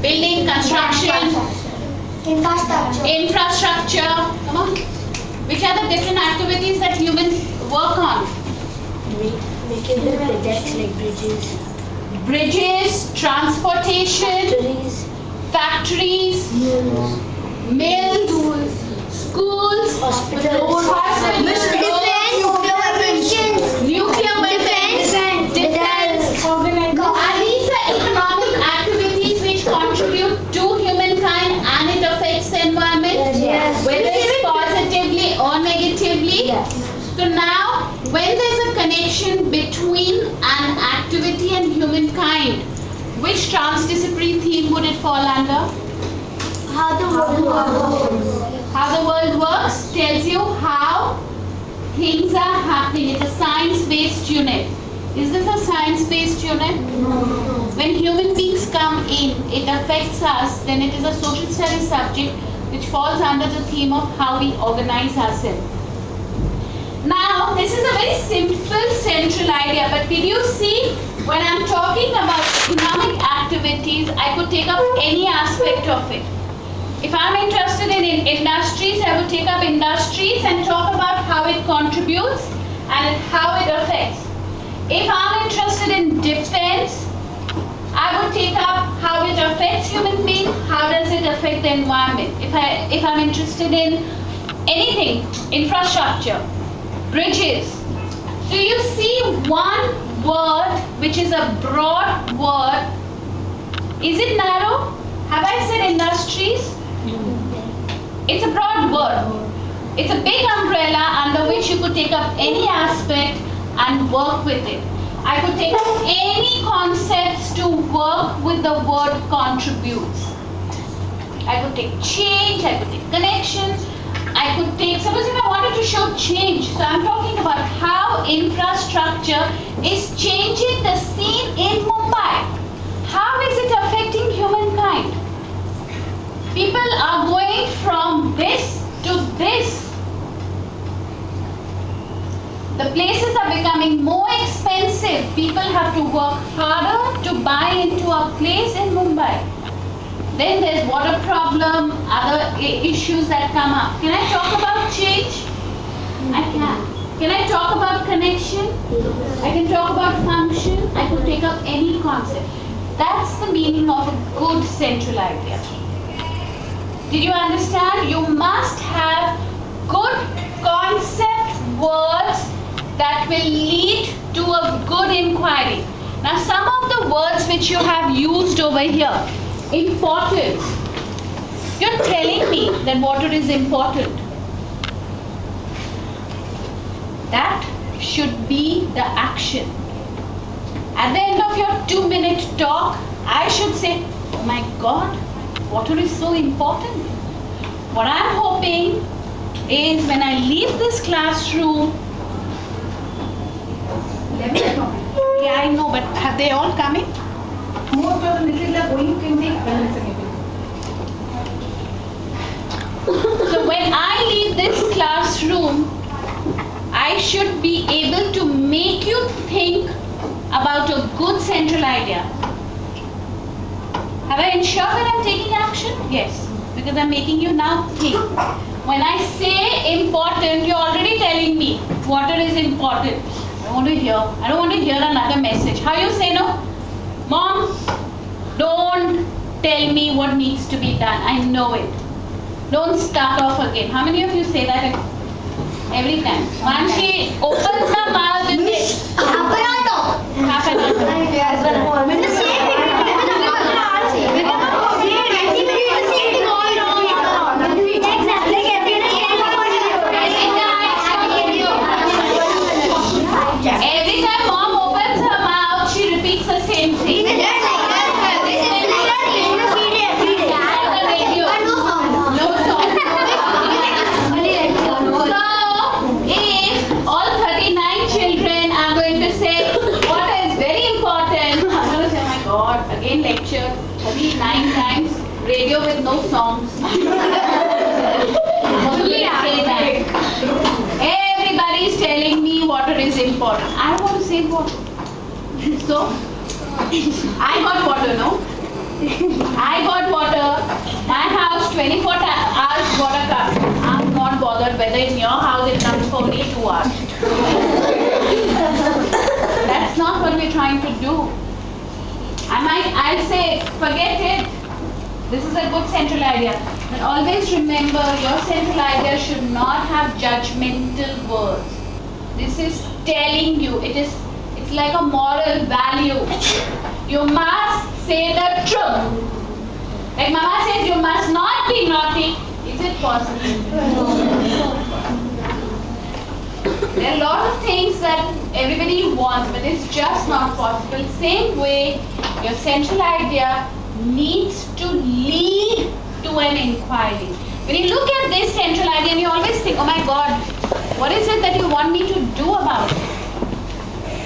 Building, construction, infrastructure. Come on. Which are the different activities that humans work on? Making the projects like bridges, Bridges, transportation, factories, mills, schools, hospitals, nuclear weapons, defense. And these are economic activities which contribute to humankind and it affects the environment, whether it's positively or negatively. So now, when there's a connection between an activity and humankind, which transdisciplinary theme would it fall under? how the world works. How the world works tells you how things are happening. It's a science-based unit. Is this a science-based unit? When human beings come in, it affects us, then it is a social studies subject which falls under the theme of how we organize ourselves. Now, this is a very simple central idea, but did you see when I'm talking about economic activities, I could take up any aspect of it. If I'm interested in industries, I would take up industries and talk about how it contributes and how it affects. If I'm interested in defense, I would take up how it affects human beings, how does it affect the environment. If I'm interested in anything, infrastructure, bridges. So you see one word which is a broad word. Is it narrow? Have I said industries? It's a broad word. It's a big umbrella under which you could take up any aspect and work with it. I could take up any concepts to work with the word contributes. I could take change, I could take connection, I could take, suppose if I wanted to show change, so I'm talking about how infrastructure is changing the scene in Mumbai. How is it affecting humankind? People are going from this to this. The places are becoming more expensive. People have to work harder to buy into a place in Mumbai. Then there's water problem, other issues that come up. Can I talk about change? I can. Can I talk about connection? I can talk about function. I could take up any concept. That's the meaning of a good central idea. Did you understand? You must have good concept words that will lead to a good inquiry. Now some of the words which you have used over here, important. You're telling me that water is important. That should be the action. At the end of your 2-minute talk, I should say, oh my God, water is so important. What I'm hoping is when I leave this classroom, yeah, I know, but have they all come in? Most of the little are going, you can take 10 minutes again. So when I leave this classroom, I should be able to make you think about a good central idea. Have I ensured that I'm taking action? Yes, because I'm making you now think. When I say important, you're already telling me water is important. I want to hear. I don't want to hear another message. How you say no? Mom, don't tell me what needs to be done. I know it. Don't start off again. How many of you say that every time? Once she opens her mouth and says, half an hour. Every time mom opens her mouth, she repeats the same thing. Again lecture 39 times, radio with no songs. Everybody is telling me water is important. I want to save water. So, I got water, no? I got trying to do. I'll say, forget it. This is a good central idea. But always remember, your central idea should not have judgmental words. This is telling you, it's like a moral value. You must say the truth. Like Mama says, you must not be naughty. Is it possible? There are a lot of things that everybody wants, but it's just not possible. Same way, your central idea needs to lead to an inquiry. When you look at this central idea and you always think, oh my God, what is it that you want me to do about it?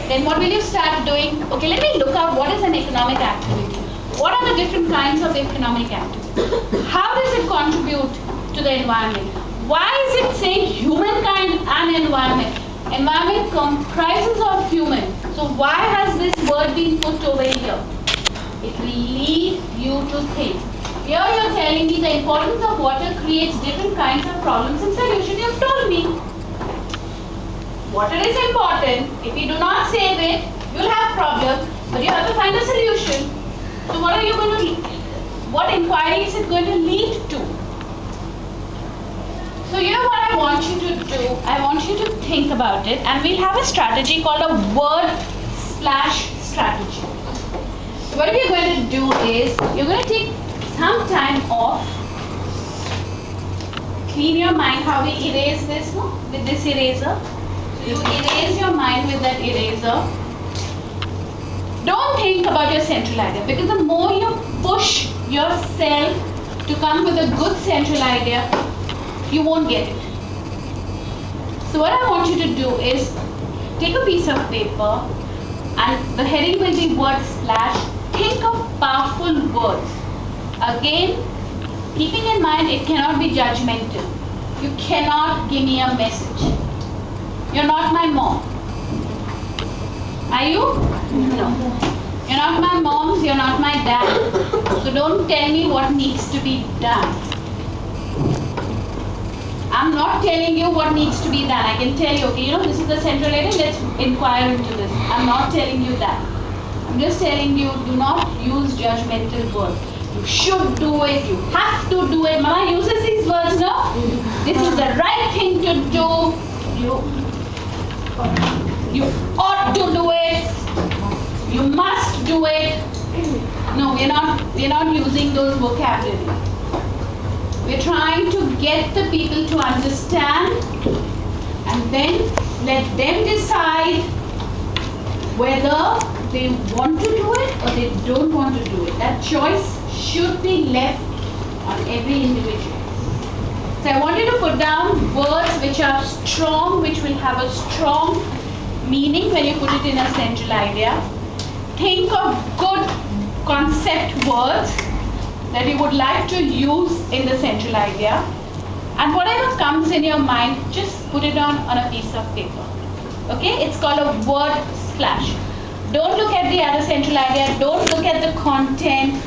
Then what will you start doing? Okay, let me look up what is an economic activity. What are the different kinds of economic activity? How does it contribute to the environment? Why is it saying humankind and environment? Environment comprises of human. So why has this word been put over here? It will lead you to think. Here you are telling me the importance of water creates different kinds of problems and solutions. You have told me. Water is important. If you do not save it, you will have problems, but you have to find a solution. So what inquiry is it going to lead to? So you know what I want you to do? I want you to think about it, and we'll have a strategy called a word splash strategy. So what we're going to do is, you're going to take some time off, clean your mind. How we erase this, no? With this eraser. So you erase your mind with that eraser. Don't think about your central idea, because the more you push yourself to come with a good central idea, you won't get it. So what I want you to do is take a piece of paper, and the heading will be word splash. Think of powerful words. Again, keeping in mind it cannot be judgmental. You cannot give me a message. You're not my mom. Are you? No. You're not my mom, you're not my dad. So don't tell me what needs to be done. I'm not telling you what needs to be done. I can tell you, okay, this is the central idea, let's inquire into this. I'm not telling you that. I'm just telling you, do not use judgmental words. You should do it, you have to do it. Mama uses these words, no? This is the right thing to do. You ought to do it. You must do it. No, we're not using those vocabulary. We're trying to get the people to understand, and then let them decide whether they want to do it or they don't want to do it. That choice should be left on every individual. So I want you to put down words which are strong, which will have a strong meaning when you put it in a central idea. Think of good concept words that you would like to use in the central idea, and whatever comes in your mind, just put it on a piece of paper. Okay, it's called a word splash. Don't look at the other central idea, don't look at the content,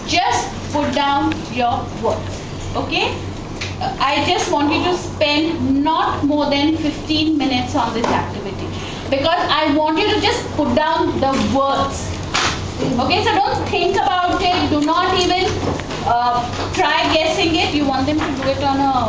just put down your words. Okay, I just want you to spend not more than 15 minutes on this activity, because I want you to just put down the words. Okay, so don't think about it, do not even try guessing it. You want them to do it on a